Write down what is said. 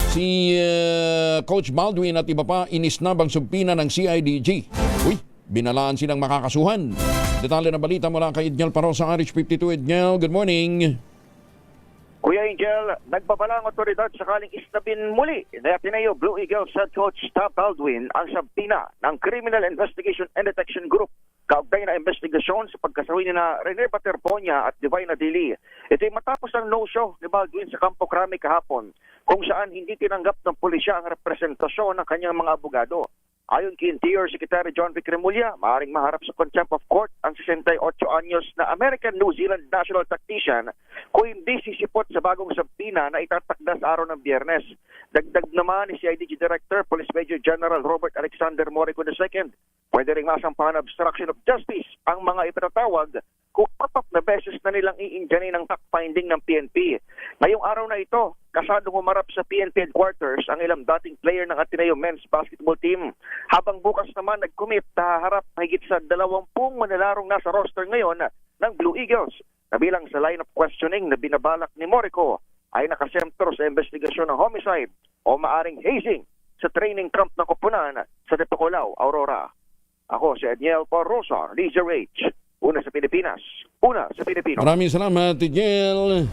Si Coach Baldwin at iba pa inisnab ang sugpina ng CIDG. Uy, binalaan silang makakasuhan. Detalye na balita mula kay Edniel Paro sa RH52. Edniel, good morning. Kuya Angel, nagbabala ang otoridad sakaling isnabin muli na Ateneo Blue Eagles head coach Tom Baldwin ang sabina ng Criminal Investigation and Detection Group kaugnay na investigasyon sa pagkasawi ni na Rene Baterponia at Divine Adili. Ito'y matapos ang no-show ni Baldwin sa Campo Crame kahapon kung saan hindi tinanggap ng pulisya ang representasyon ng kanyang mga abogado. Ayon kay Interior Secretary John Vic Remulla, maaaring maharap sa contempt of court ang 68 anyos na American-New Zealand national tactician kung hindi sisipot sa bagong sabina na itatakda sa araw ng Biyernes. Dagdag naman ni CIDG Director Police Major General Robert Alexander Morico II, pwede ring masampahan ng obstruction of justice ang mga ipatatawag kung 4 na beses na nilang i-injani ng fact-finding ng PNP. Ngayong araw na ito, kasadong humarap sa PNP headquarters ang ilang dating player ng Ateneo men's basketball team. Habang bukas naman nag-commit na harap mahigit sa 20 manalarong nasa roster ngayon ng Blue Eagles. Kabilang sa line of questioning na binabalak ni Morico ay nakasentro sa investigasyon ng homicide o maaring hazing sa training camp ng koponan sa Tepocolao, Aurora. Ako si Edniel Parrosa, Leisure H. Una sa Pilipinas, una sa Pilipino. Maraming salamat, Edniel.